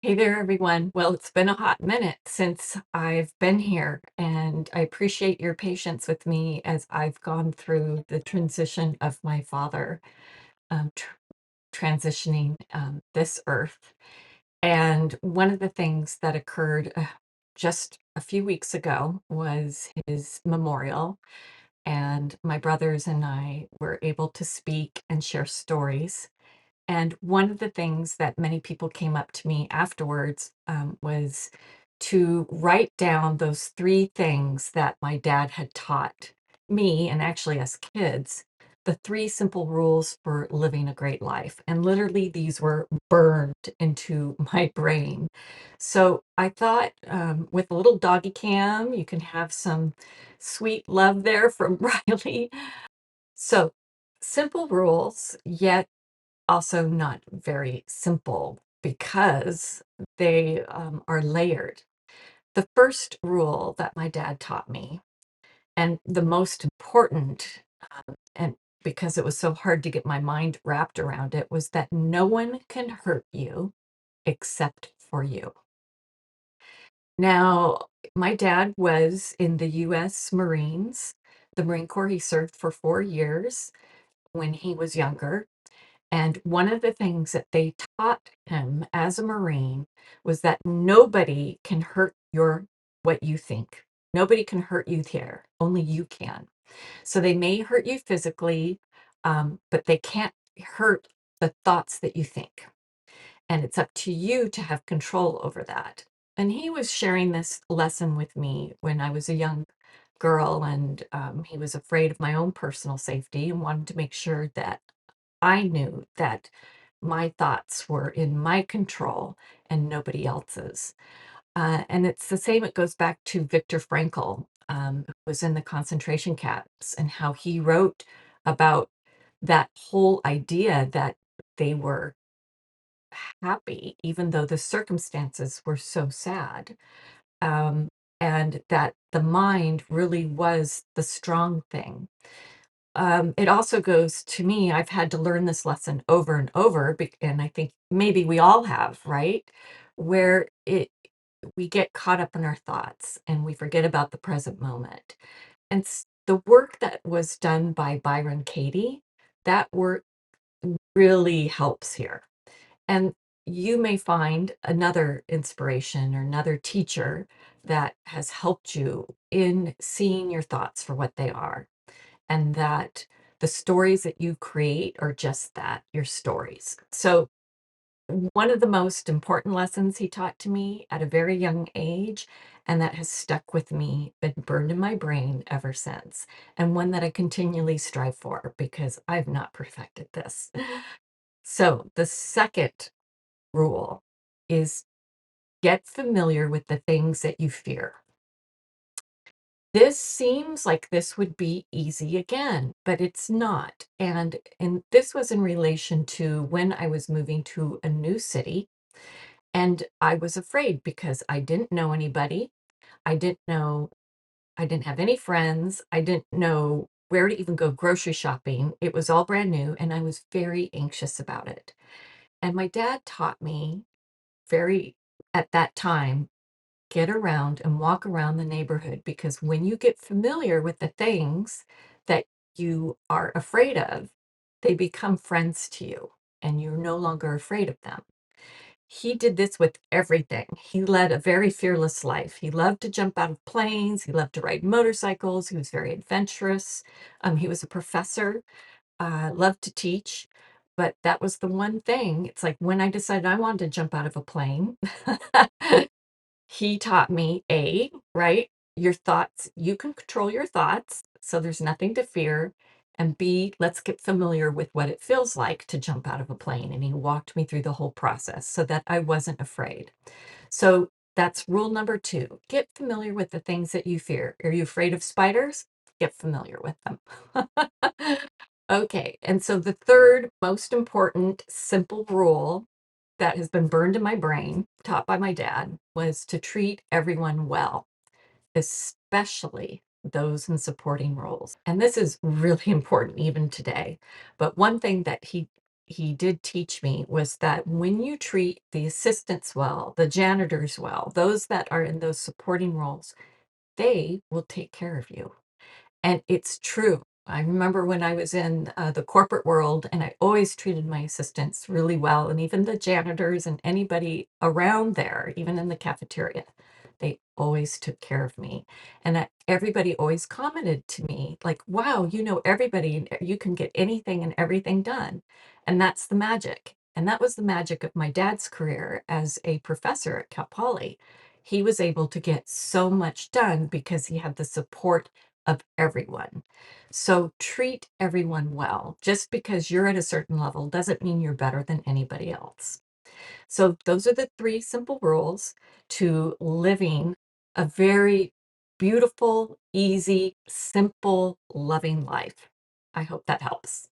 Hey there, everyone. Well, it's been a hot minute since I've been here, and I appreciate your patience with me as I've gone through the transition of my father transitioning this earth. And one of the things that occurred just a few weeks ago was his memorial, and my brothers and I were able to speak and share stories. And one of the things that many people came up to me afterwards was to write down those three things that my dad had taught me and actually us kids, the three simple rules for living a great life. And literally, these were burned into my brain. So I thought with a little doggy cam, you can have some sweet love there from Riley. So simple rules, yet also not very simple because they are layered. The first rule that my dad taught me, and the most important, and because it was so hard to get my mind wrapped around it, was that no one can hurt you except for you. Now, my dad was in the US Marines, the Marine Corps. He served for 4 years when he was younger. And one of the things that they taught him as a Marine was that nobody can hurt your what you think. Nobody can hurt you there. Only you can. So they may hurt you physically, but they can't hurt the thoughts that you think. And it's up to you to have control over that. And he was sharing this lesson with me when I was a young girl, and he was afraid of my own personal safety and wanted to make sure that I knew that my thoughts were in my control and nobody else's. And it's the same, it goes back to Viktor Frankl, who was in the concentration camps, and how he wrote about that whole idea that they were happy, even though the circumstances were so sad. Um, and that the mind really was the strong thing. It also goes to me, I've had to learn this lesson over and over, and I think maybe we all have, right? Where we get caught up in our thoughts and we forget about the present moment. And the work that was done by Byron Katie, that work really helps here. And you may find another inspiration or another teacher that has helped you in seeing your thoughts for what they are, and that the stories that you create are just that, your stories. So, one of the most important lessons he taught to me at a very young age, and that has stuck with me, been burned in my brain ever since, and one that I continually strive for because I've not perfected this. So, the second rule is get familiar with the things that you fear. This seems like this would be easy again, but it's not. And this was in relation to when I was moving to a new city, and I was afraid because I didn't know anybody. I didn't know I didn't have any friends. I didn't know where to even go grocery shopping. It was all brand new, and I was very anxious about it. And my dad taught me very at that time, get around and walk around the neighborhood, because when you get familiar with the things that you are afraid of, they become friends to you and you're no longer afraid of them. He did this with everything. He led a very fearless life. He loved to jump out of planes. He loved to ride motorcycles. He was very adventurous. He was a professor, loved to teach. But that was the one thing. It's like when I decided I wanted to jump out of a plane, he taught me A, right? Your thoughts, you can control your thoughts, so there's nothing to fear. And B, let's get familiar with what it feels like to jump out of a plane. And he walked me through the whole process so that I wasn't afraid. So that's rule number two. Get familiar with the things that you fear. Are you afraid of spiders? Get familiar with them. Okay. And so the third most important simple rule that has been burned in my brain, taught by my dad, was to treat everyone well, especially those in supporting roles. And this is really important even today. But one thing that he he did teach me was that when you treat the assistants well, the janitors well, those that are in those supporting roles, they will take care of you. And it's true. I remember when I was in the corporate world, and I always treated my assistants really well, and even the janitors and anybody around there, even in the cafeteria, they always took care of me. And everybody always commented to me, like, wow, you know everybody, and you can get anything and everything done. And that's the magic. And that was the magic of my dad's career as a professor at Cal Poly. He was able to get so much done because he had the support of everyone. So treat everyone well. Just because you're at a certain level doesn't mean you're better than anybody else. So those are the three simple rules to living a very beautiful, easy, simple, loving life. I hope that helps.